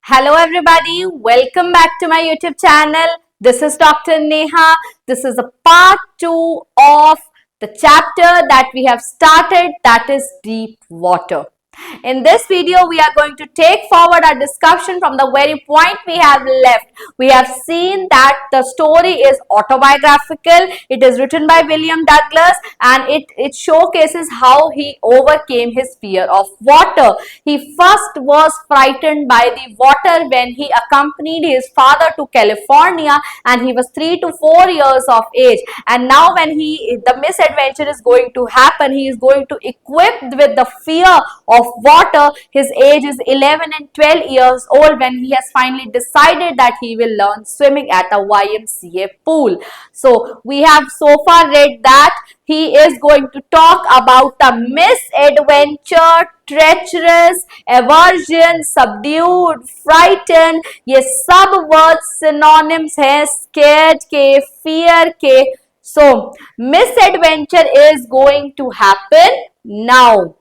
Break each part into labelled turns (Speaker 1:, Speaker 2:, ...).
Speaker 1: Hello everybody, welcome back to my YouTube channel. This is Dr. Neha. This is a part 2 of the chapter that we have started, that is deep water. In this video, we are going to take forward our discussion from the very point we have left. We have seen that the story is autobiographical. It is written by William Douglas and it showcases how he overcame his fear of water. He first was frightened by the water when he accompanied his father to California and he was 3 to 4 years of age. And now when the misadventure is going to happen, he is going to equipped with the fear of water. His age is 11 and 12 years old when he has finally decided that he will learn swimming at a YMCA pool. So we have so far read that he is going to talk about the misadventure, treacherous, aversion, subdued, frightened. ये सब words synonyms हैं scared के, fear के. So misadventure is going to happen now.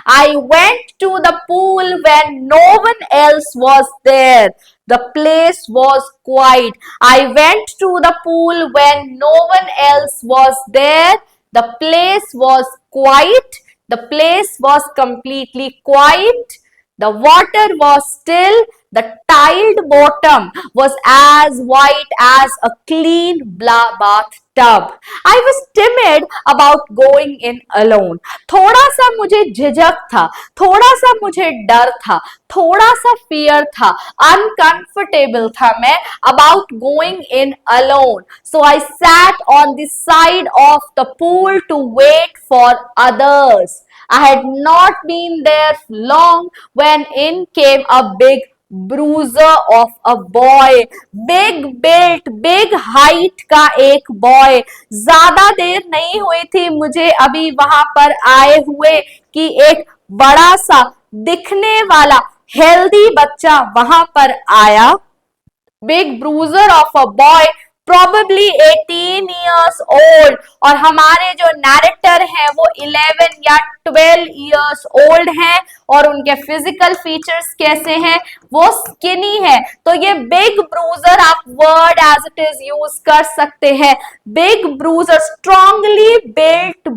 Speaker 1: I went to the pool when no one else was there. The place was quiet. I went to the pool when no one else was there. The place was quiet. The place was completely quiet. The water was still. The tiled bottom was as white as a clean bathtub. I was timid about going in alone. थोड़ा सा मुझे झिझक था, थोड़ा सा मुझे डर था, थोड़ा सा फियर था, uncomfortable था मैं about going in alone. So I sat on the side of the pool to wait for others. I had not been there long when in came a big bruiser of a boy, big built, big height का एक boy. ज्यादा देर नहीं हुई थी मुझे अभी वहां पर आए हुए कि एक बड़ा सा दिखने वाला हेल्दी बच्चा वहां पर आया. Big bruiser of a boy, probably 18 years old. और हमारे जो नैरेटर हैं वो 11 या 12 years old हैं और उनके फिजिकल फीचर्स कैसे हैं, वो स्किनी है. तो ये बिग ब्रूजर आप word as it is use कर सकते हैं. Big bruiser, strongly built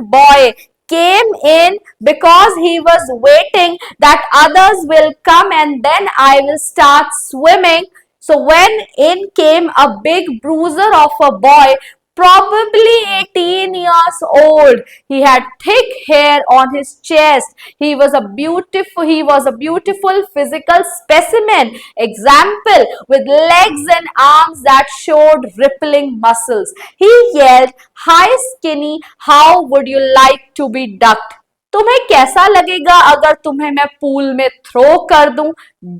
Speaker 1: boy came in because he was waiting that others will come and then I will start swimming. So when in came a big bruiser of a boy, probably 18 years old. He had thick hair on his chest. He was a beautiful physical specimen. Example, with legs and arms that showed rippling muscles. He yelled, "Hi skinny, how would you like to be ducked?" तुम्हें कैसा लगेगा अगर तुम्हें मैं pool में throw कर दूं,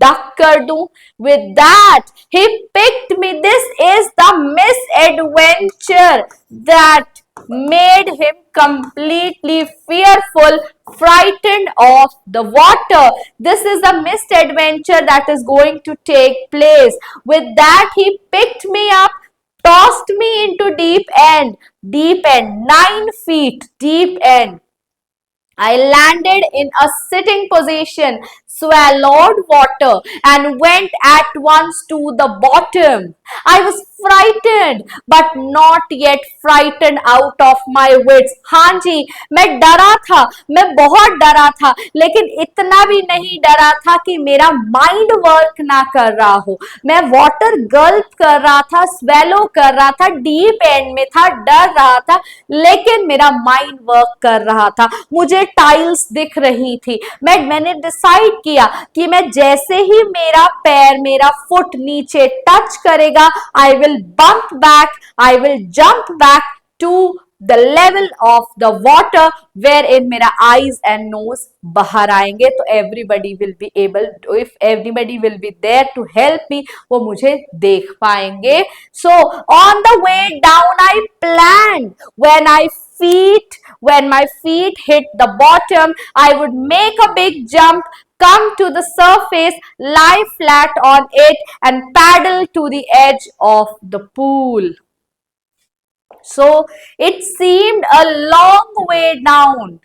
Speaker 1: duck कर दूं? With that, he picked me. This is the misadventure that made him completely fearful, frightened of the water. This is a misadventure that is going to take place. With that, he picked me up, tossed me into deep end, 9 feet deep end. I landed in a sitting position, swallowed water and went at once to the bottom. I was frightened but not yet frightened out of my wits. हाँ जी, मैं डरा था, मैं बहुत डरा था, लेकिन इतना भी नहीं डरा था कि मेरा माइंड वर्क ना कर रहा हो. मैं वाटर गल्प कर रहा था, स्वेलो कर रहा था, डीप एंड में था, डर रहा था, लेकिन मेरा माइंड वर्क कर रहा था. मुझे टाइल्स दिख रही थी. मैंने डिसाइड किया कि मैं जैसे ही मेरा पैर, मेरा फुट नीचे टच करेगा, I will bump back, I will jump back to the level of the water wherein मेरा eyes and nose बाहर आएंगे. तो everybody will be able to, if everybody will be there to help me, वो मुझे देख पाएंगे. So on the way down I planned when my feet hit the bottom, I would make a big jump, come to the surface, lie flat on it and paddle to the edge of the pool. So it seemed a long way down.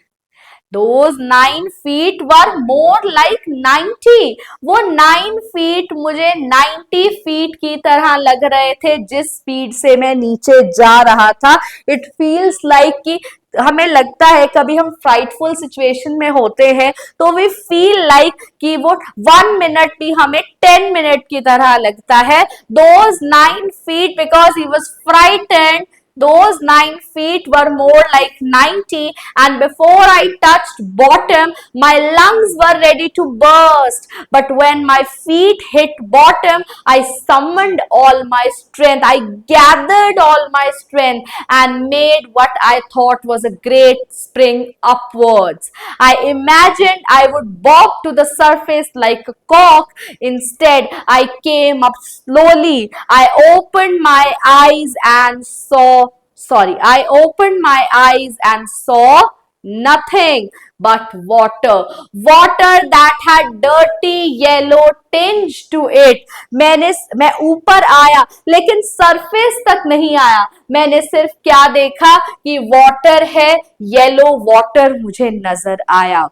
Speaker 1: Those 9 feet were more like 90. वो 9 feet मुझे 90 feet की तरह लग रहे थे जिस speed से मैं नीचे जा रहा था. It feels like कि हमें लगता है कभी हम फ्राइटफुल सिचुएशन में होते हैं तो वी फील लाइक कि वो 1 मिनट भी हमें 10 मिनट की तरह लगता है. Those 9 feet, because he was frightened, those 9 feet were more like 90, and before I touched bottom, my lungs were ready to burst. But when my feet hit bottom, I summoned all my strength. I gathered all my strength and made what I thought was a great spring upwards. I imagined I would bob to the surface like a cork. Instead, I came up slowly. I opened my eyes and saw nothing but water. Water that had dirty yellow tinge to it. मैं ऊपर आया लेकिन surface तक नहीं आया. मैंने सिर्फ क्या देखा कि वाटर है, येलो वाटर मुझे नजर आया.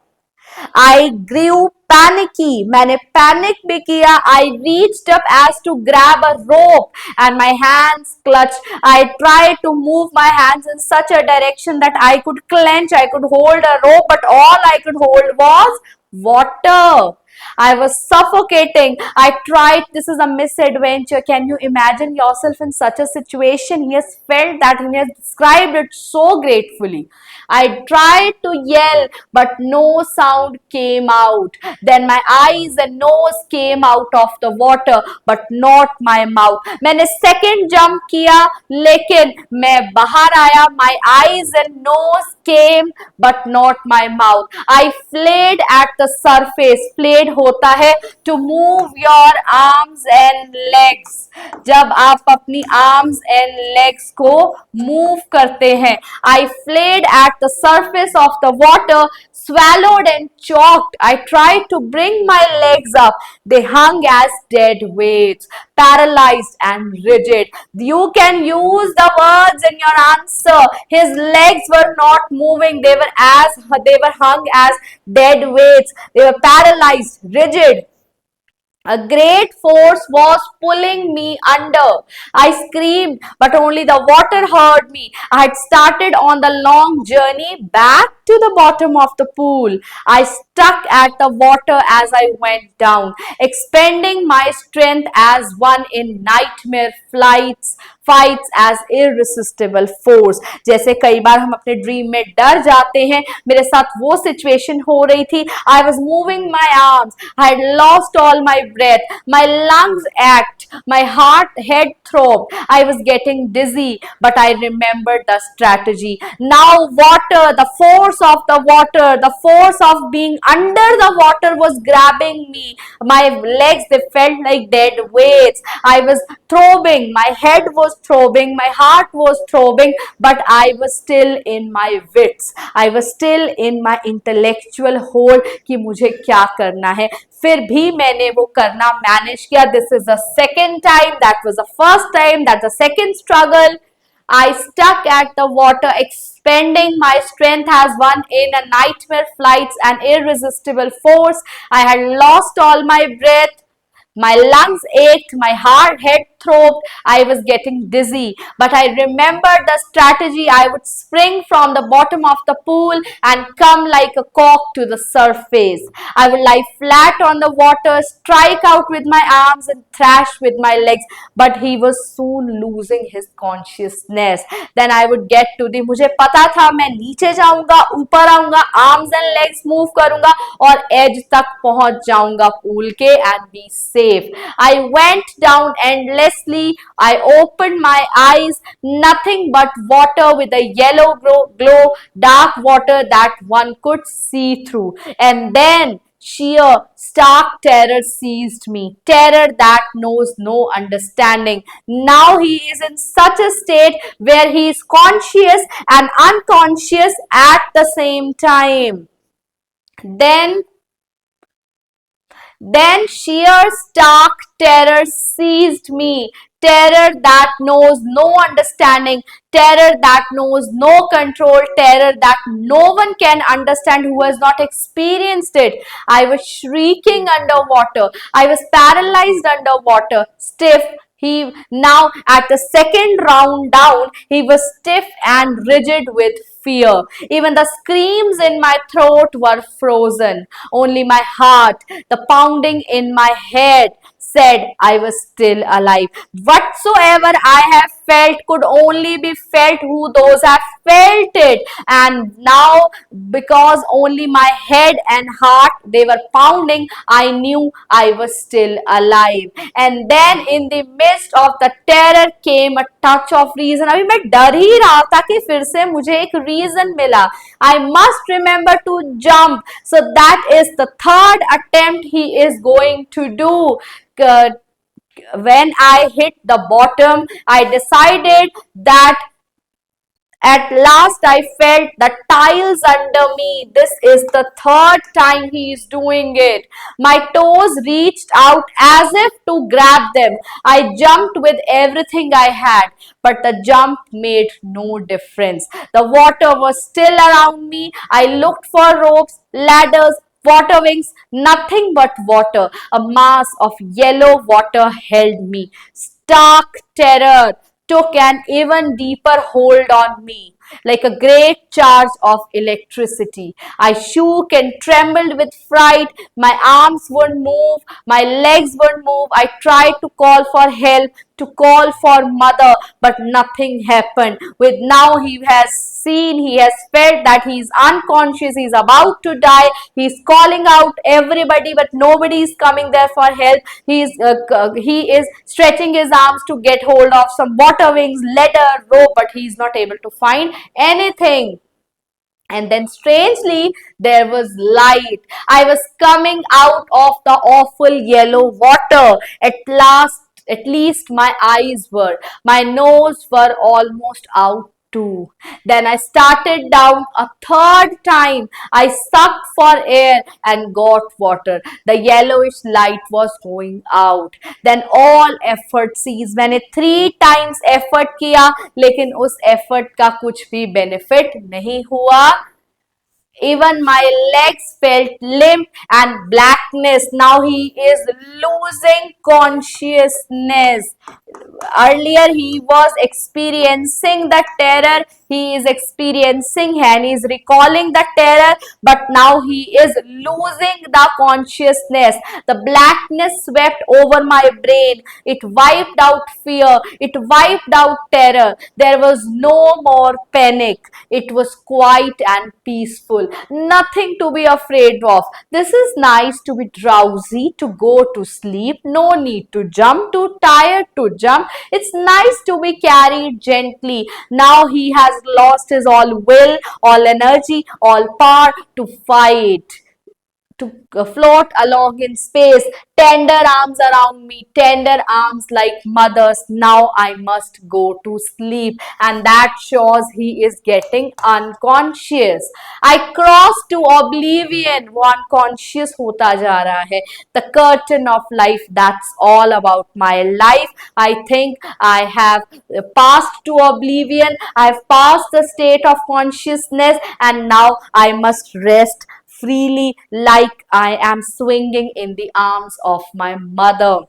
Speaker 1: I grew panicky. मैंने पैनिक भी किया. I reached up as to grab a rope and my hands clutched. I tried to move my hands in such a direction that I could clench, I could hold a rope, but all I could hold was water. I was suffocating. I tried. This is a misadventure. Can you imagine yourself in such a situation? He has felt that. He has described it so gratefully. I tried to yell, but no sound came out. Then my eyes and nose came out of the water, but not my mouth. मैंने second jump किया, लेकिन मैं बाहर आया. My eyes and nose came, but not my mouth. I flayed at the surface. Flayed होता है to move your arms and legs. जब आप अपनी arms and legs को move करते हैं. I flayed at the surface of the water, swallowed and choked. I tried to bring my legs up. They hung as dead weights, paralyzed and rigid. You can use the words in your answer. His legs were not moving. They were hung as dead weights. They were paralyzed, rigid. A great force was pulling me under. I screamed, but only the water heard me. I had started on the long journey back to the bottom of the pool. I stuck at the water as I went down, expending my strength as one in nightmare fights as irresistible force. जैसे कई बार हम अपने dream में डर जाते हैं, मेरे साथ वो सिचुएशन हो रही थी. I was moving my arms. I had lost all my breath. My lungs ached. My head throbbed. I was getting dizzy, but I remembered the strategy. Now water, the force of the water, the force of being under the water was grabbing me. My legs, they felt like dead weights. I was throbbing. My head was throbbing. My heart was throbbing, but I was still in my wits. I was still in my intellectual hole कि मुझे क्या करना है. फिर भी मैंने वो करना मैनेज किया. This is the second time. That was the first time. That's the second struggle. I stuck at the water, expending my strength as one in a nightmare flights and irresistible force. I had lost all my breath. My lungs ached, my head throbbed, I was getting dizzy. But I remembered the strategy. I would spring from the bottom of the pool and come like a cork to the surface. I would lie flat on the water, strike out with my arms and thrash with my legs. But he was soon losing his consciousness. Then I would get to the, मुझे पता था मैं नीचे जाऊंगा, ऊपर आऊंगा, arms and legs move करूंगा और edge तक पहुंच जाऊंगा pool के and be safe. I went down endlessly. I opened my eyes. Nothing but water with a yellow glow, dark water that one could see through. And then sheer, stark terror seized me. Terror that knows no understanding. Now he is in such a state where he is conscious and unconscious at the same time. Then sheer stark terror seized me. terror that knows no understanding, terror that knows no control, terror that no one can understand who has not experienced it. I was shrieking underwater. I was paralyzed underwater, stiff. He now at the second round down, he was stiff and rigid with fear. Even the screams in my throat were frozen. Only my heart, the pounding in my head, said I was still alive. Whatsoever I have felt could only be felt who those have felt it. And now, because only my head and heart they were pounding, I knew I was still alive. And then in the midst of the terror came a touch of reason. अभी मैं डर ही रहा था कि फिर से मुझे एक reason मिला. I must remember to jump. So that is the third attempt he is going to do. When I hit the bottom, I decided that at last I felt the tiles under me. This is the third time he is doing it. My toes reached out as if to grab them. I jumped with everything I had, but the jump made no difference. The water was still around me. I looked for ropes, ladders, water wings, nothing but water. A mass of yellow water held me. Stark terror took an even deeper hold on me, like a great charge of electricity. I shook and trembled with fright. My arms wouldn't move, my legs wouldn't move. I tried to call for help, to call for mother, but nothing happened. With now he has seen, he has felt that he is unconscious, he is about to die. He is calling out everybody, but nobody is coming there for help. He is stretching his arms to get hold of some water wings, ladder, rope, but he is not able to find anything. And then strangely, there was light. I was coming out of the awful yellow water. At last, at least my eyes were. My nose were almost out too. Then I started down a third time. I sucked for air and got water. The yellowish light was going out. Then all effort ceased. मैंने 3 times effort किया, लेकिन उस effort का कुछ भी benefit नहीं हुआ. Even my legs felt limp and blackness. Now he is losing consciousness. Earlier he was experiencing the terror. He is experiencing and he is recalling the terror, but now he is losing the consciousness. The blackness swept over my brain. It wiped out fear. It wiped out terror. There was no more panic. It was quiet and peaceful. Nothing to be afraid of. This is nice to be drowsy, to go to sleep. No need to jump, too tired to jump. It's nice to be carried gently. Now he has lost his all will, all energy, all power to fight, to float along in space. Tender arms around me, tender arms like mothers. Now I must go to sleep, and that shows he is getting unconscious. I crossed to oblivion. वो unconscious होता जा रहा है. The curtain of life. That's all about my life. I think I have passed to oblivion. I've passed the state of consciousness, and now I must rest freely like I am swinging in the arms of my mother.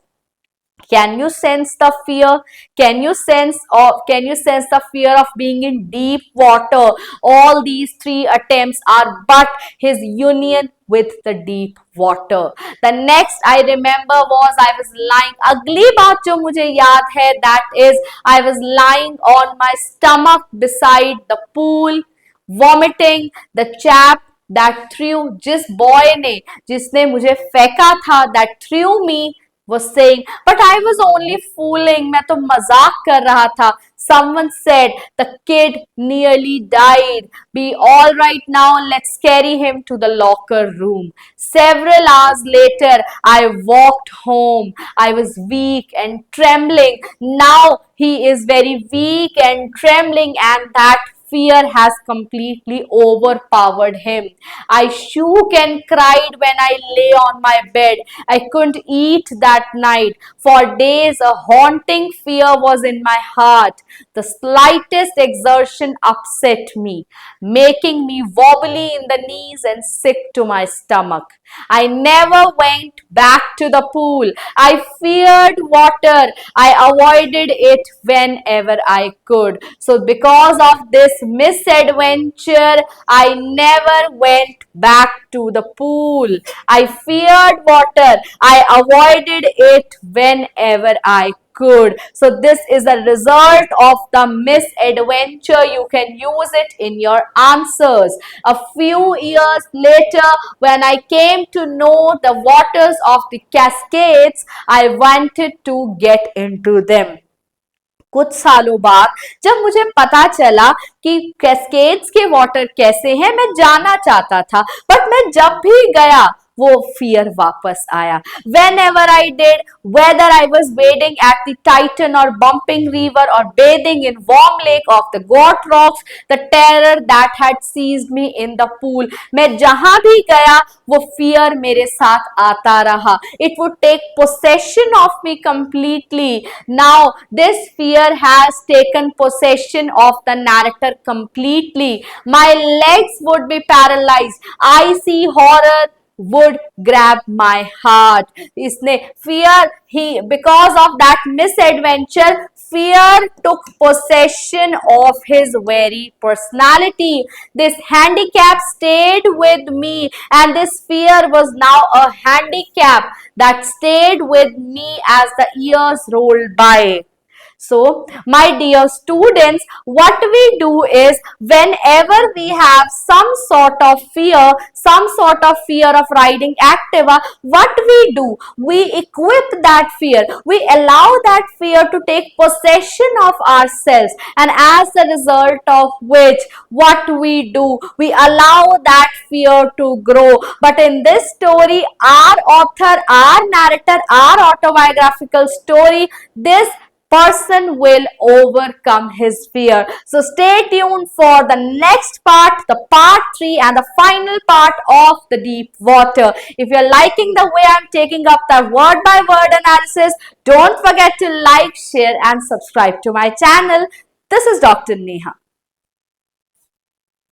Speaker 1: Can you sense the fear? Can you sense the fear of being in deep water? All these 3 attempts are but his union with the deep water. The next I remember was I was lying. अगली बात जो मुझे याद है, that is I was lying on my stomach beside the pool, vomiting. The chap that threw, जिस boy ने, जिसने मुझे फेंका था, that threw me, was saying, but I was only fooling. मैं तो मजाक कर रहा था. Someone said, the kid nearly died. Be all right now. Let's carry him to the locker room. Several hours later, I walked home. I was weak and trembling. Now he is very weak and trembling, and that fear has completely overpowered him. I shook and cried when I lay on my bed. I couldn't eat that night. For days, a haunting fear was in my heart. The slightest exertion upset me, making me wobbly in the knees and sick to my stomach. I never went back to the pool. I feared water. I avoided it whenever I could. So, because of this misadventure, I never went back to the pool. I feared water. I avoided it whenever I could. So this is a result of the misadventure. You can use it in your answers. A few years later, when I came to know the waters of the Cascades, I wanted to get into them. कुछ सालों बाद जब मुझे पता चला कि cascades के water कैसे हैं, मैं जानना चाहता था, बट मैं जब भी गया वो फियर वापस आया. Whenever I did, whether I was wading at the Titan or bumping river or bathing in warm lake of the Goat Rocks, the terror that had seized me in the pool, मैं जहां भी गया वो fear मेरे साथ आता रहा. It would take possession of me completely. Now this fear has taken possession of the narrator completely. My legs would be paralyzed. I see horror would grab my heart. इसने fear, he, because of that misadventure, fear took possession of his very personality. This handicap stayed with me, and this fear was now a handicap that stayed with me as the years rolled by. So, my dear students, what we do is whenever we have some sort of fear of riding Activa, what we do? We equip that fear. We allow that fear to take possession of ourselves, and as a result of which, what we do? We allow that fear to grow. But in this story, our author, our narrator, our autobiographical story, this person will overcome his fear. So stay tuned for the next part, the part 3 and the final part of the deep water. If you're liking the way I'm taking up the word by word analysis, don't forget to like, share and subscribe to my channel. This is Dr. Neha.